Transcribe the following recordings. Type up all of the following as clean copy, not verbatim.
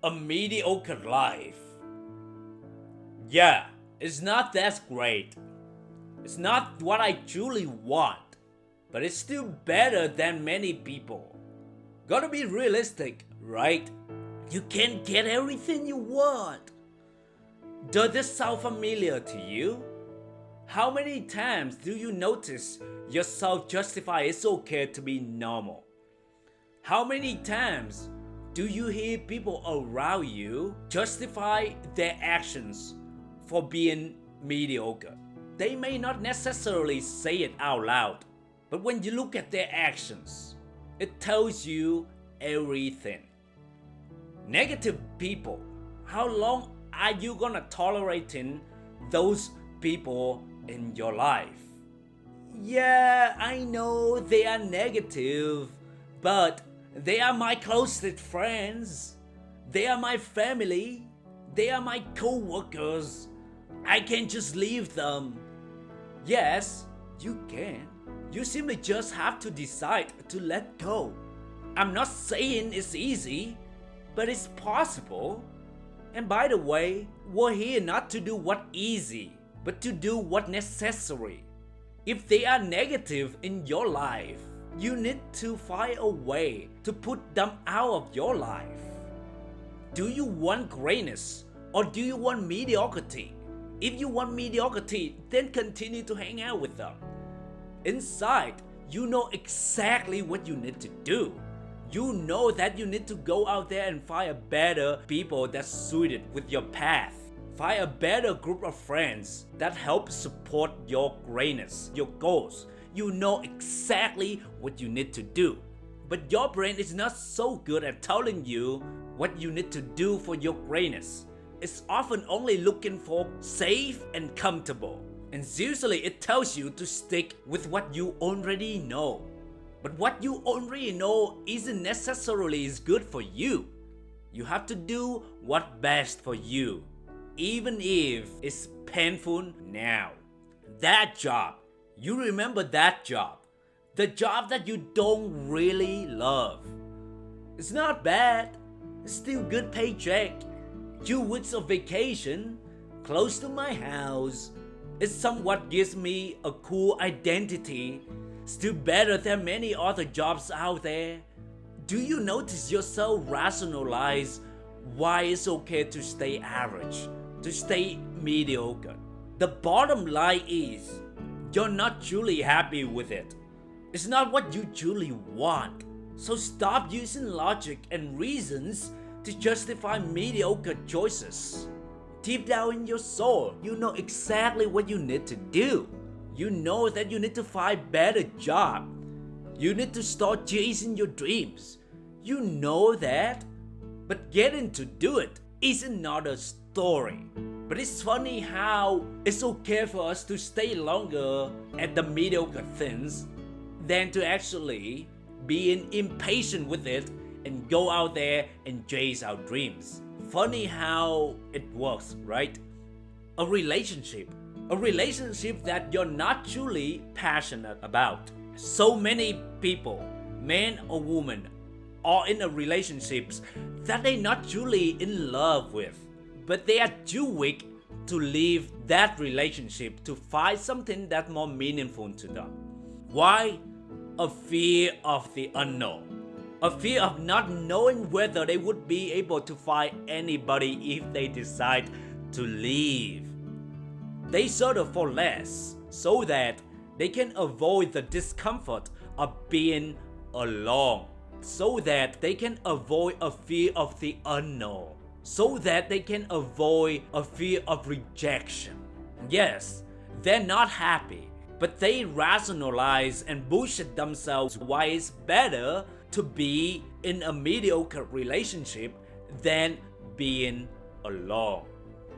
A mediocre life. Yeah, it's not that great. It's not what I truly want, but it's still better than many people. Gotta be realistic, right? You can't get everything you want. Does this sound familiar to you? How many times do you notice yourself justify it's okay to be normal? How many times do you hear people around you justify their actions for being mediocre? They may not necessarily say it out loud, but when you look at their actions, it tells you everything. Negative people, how long are you gonna tolerating those people in your life? Yeah, I know they are negative, but they are my closest friends. They are my family. They are my co-workers. I can't just leave them. Yes, you can. You simply just have to decide to let go. I'm not saying it's easy, but it's possible. And by the way, we're here not to do what's easy, but to do what's necessary. If they are negative in your life, you need to find a way to put them out of your life. Do you want greatness or do you want mediocrity? If you want mediocrity, then continue to hang out with them. Inside, you know exactly what you need to do. You know that you need to go out there and find a better people that's suited with your path. Find a better group of friends that help support your greatness, your goals. You know exactly what you need to do. But your brain is not so good at telling you what you need to do for your greatness. It's often only looking for safe and comfortable. And usually it tells you to stick with what you already know. But what you already know isn't necessarily is good for you. You have to do what's best for you, even if it's painful now. That job, you remember that job. The job that you don't really love. It's not bad. It's still good paycheck. 2 weeks of vacation, close to my house. It somewhat gives me a cool identity. Still better than many other jobs out there. Do you notice yourself rationalize why it's okay to stay average, to stay mediocre? The bottom line is, you're not truly happy with it. It's not what you truly want. So stop using logic and reasons to justify mediocre choices. Deep down in your soul, you know exactly what you need to do. You know that you need to find a better job. You need to start chasing your dreams. You know that. But getting to do it is another story. But it's funny how it's okay for us to stay longer at the mediocre things than to actually being impatient with it and go out there and chase our dreams. Funny how it works, right? A relationship that you're not truly passionate about. So many people, man or woman, are in a relationships that they're not truly in love with, but they are too weak to leave that relationship to find something that's more meaningful to them. Why? A fear of the unknown. A fear of not knowing whether they would be able to find anybody if they decide to leave. They settle for less so that they can avoid the discomfort of being alone, so that they can avoid a fear of the unknown, so that they can avoid a fear of rejection. Yes, they're not happy, but they rationalize and bullshit themselves why it's better to be in a mediocre relationship than being alone.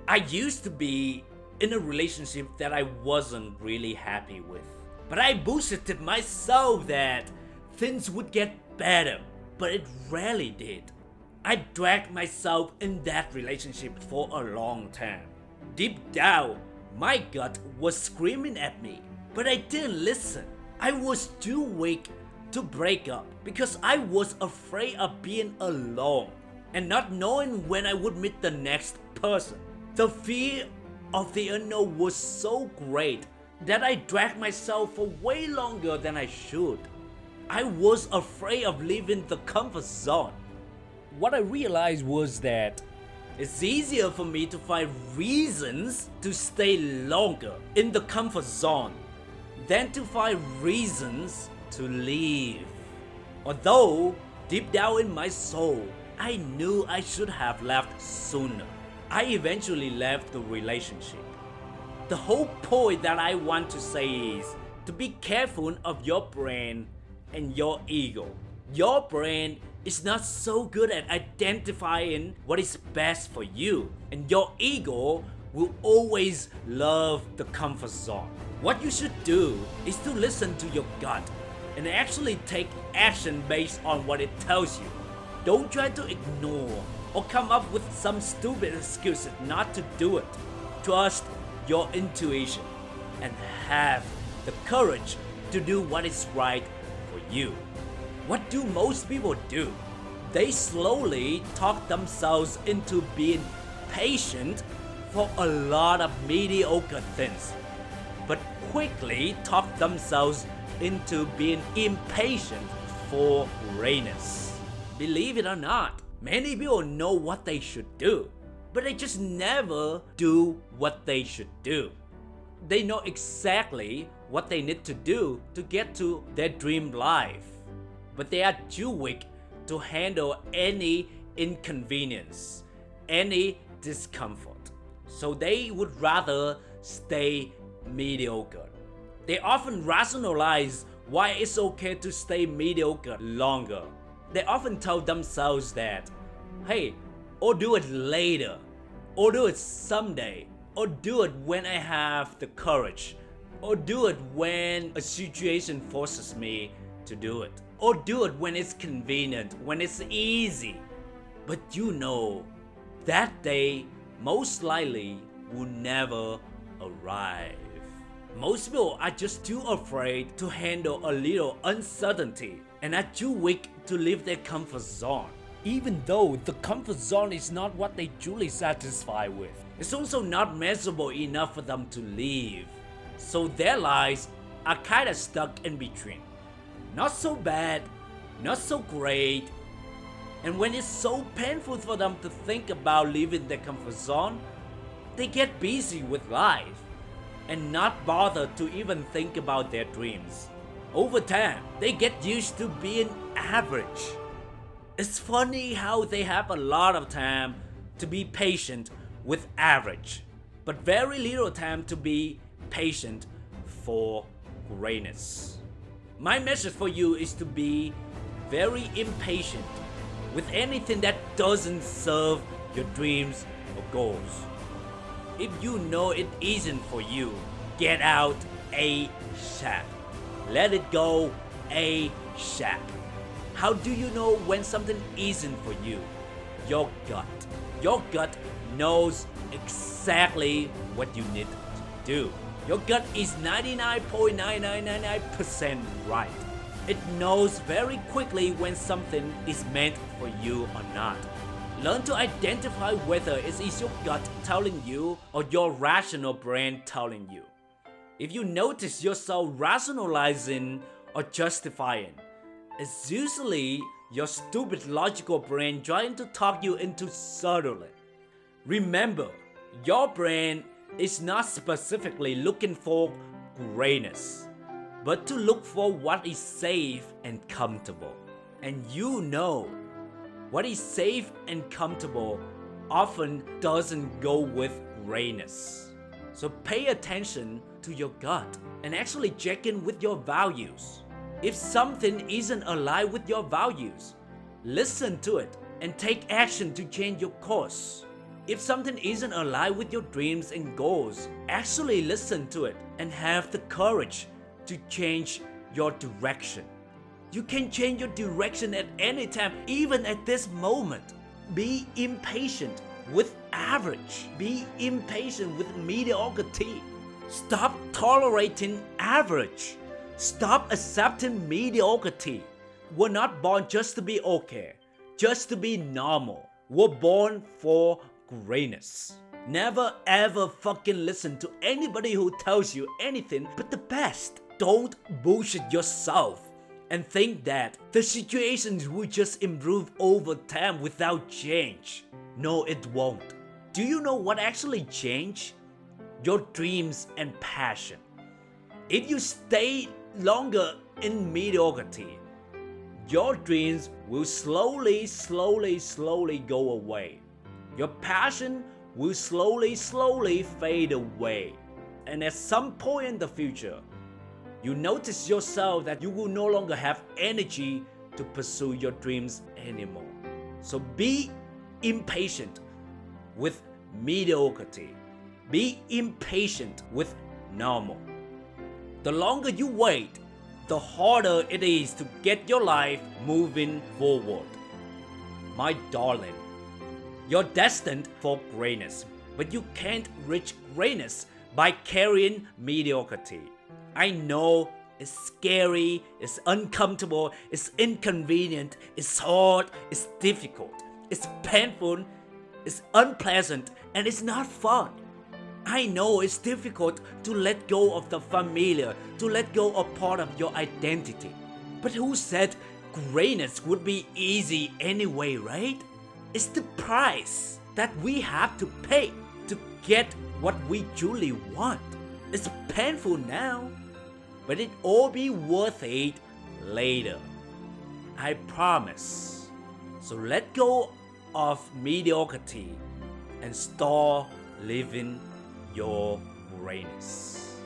I used to be in a relationship that I wasn't really happy with, but I bullshitted myself that things would get better, but it rarely did. I dragged myself in that relationship for a long time. Deep down, my gut was screaming at me, but I didn't listen. I was too weak to break up because I was afraid of being alone. and not knowing when I would meet the next person. The fear of the unknown was so great that I dragged myself for way longer than I should. I was afraid of leaving the comfort zone. What I realized was that it's easier for me to find reasons to stay longer in the comfort zone than to find reasons to leave. Although, deep down in my soul, I knew I should have left sooner. I eventually left the relationship. The whole point that I want to say is to be careful of your brain and your ego. Your brain is not so good at identifying what is best for you, and your ego will always love the comfort zone. What you should do is to listen to your gut and actually take action based on what it tells you. Don't try to ignore or come up with some stupid excuse not to do it. Trust your intuition and have the courage to do what is right for you. What do most people do? They slowly talk themselves into being patient for a lot of mediocre things, but quickly talk themselves into being impatient for greatness. Believe it or not, many people know what they should do, but they just never do what they should do. They know exactly what they need to do to get to their dream life, but they are too weak to handle any inconvenience, any discomfort. So they would rather stay mediocre. They often rationalize why it's okay to stay mediocre longer. They often tell themselves that, hey, or do it later, or do it someday, or do it when I have the courage, or do it when a situation forces me to do it, or do it when it's convenient, when it's easy. But you know, that day most likely will never arrive. Most people are just too afraid to handle a little uncertainty and are too weak to leave their comfort zone. Even though the comfort zone is not what they truly satisfy with, it's also not measurable enough for them to leave. So their lives are kinda stuck in between. Not so bad, not so great. And when it's so painful for them to think about leaving their comfort zone, they get busy with life and not bother to even think about their dreams. Over time, they get used to being average. It's funny how they have a lot of time to be patient with average, but very little time to be patient for greatness. My message for you is to be very impatient with anything that doesn't serve your dreams or goals. If you know it isn't for you, get out ASAP. Let it go ASAP. How do you know when something isn't for you? Your gut. Your gut knows exactly what you need to do. Your gut is 99.9999% right. It knows very quickly when something is meant for you or not. Learn to identify whether it is your gut telling you or your rational brain telling you. If you notice yourself rationalizing or justifying, it's usually your stupid logical brain trying to talk you into settling. Remember, your brain is not specifically looking for greatness, but to look for what is safe and comfortable. And you know, what is safe and comfortable often doesn't go with greatness. So pay attention to your gut and actually check in with your values. If something isn't aligned with your values, listen to it and take action to change your course. If something isn't aligned with your dreams and goals, actually listen to it and have the courage to change your direction. You can change your direction at any time, even at this moment. Be impatient with average. Be impatient with mediocrity. Stop tolerating average. Stop accepting mediocrity. We're not born just to be okay, just to be normal. were born for greatness. Never ever fucking listen to anybody who tells you anything but the best. Don't bullshit yourself and think that the situations will just improve over time without change. No, it won't. Do you know what actually changed? Your dreams and passion. If you stay longer in mediocrity, your dreams will slowly go away. Your passion will slowly fade away. And at some point in the future, you notice yourself that you will no longer have energy to pursue your dreams anymore. So be impatient with mediocrity. Be impatient with normal. The longer you wait, the harder it is to get your life moving forward. My darling, you're destined for greatness, but you can't reach greatness by carrying mediocrity. I know it's scary, it's uncomfortable, it's inconvenient, it's hard, it's difficult, it's painful, it's unpleasant, and it's not fun. I know it's difficult to let go of the familiar, to let go of part of your identity. But who said greatness would be easy anyway, right? It's the price that we have to pay to get what we truly want. It's painful now, but it all be worth it later. I promise. So let go of mediocrity and start living your greatness.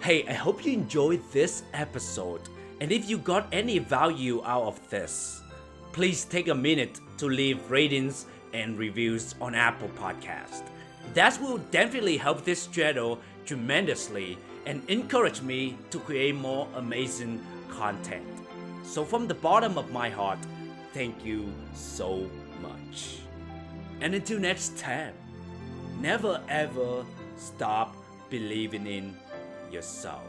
Hey, I hope you enjoyed this episode, and if you got any value out of this, please take a minute to leave ratings and reviews on Apple Podcast. That will definitely help this channel tremendously and encourage me to create more amazing content. So from the bottom of my heart, thank you so much. And until next time, never ever stop believing in yourself.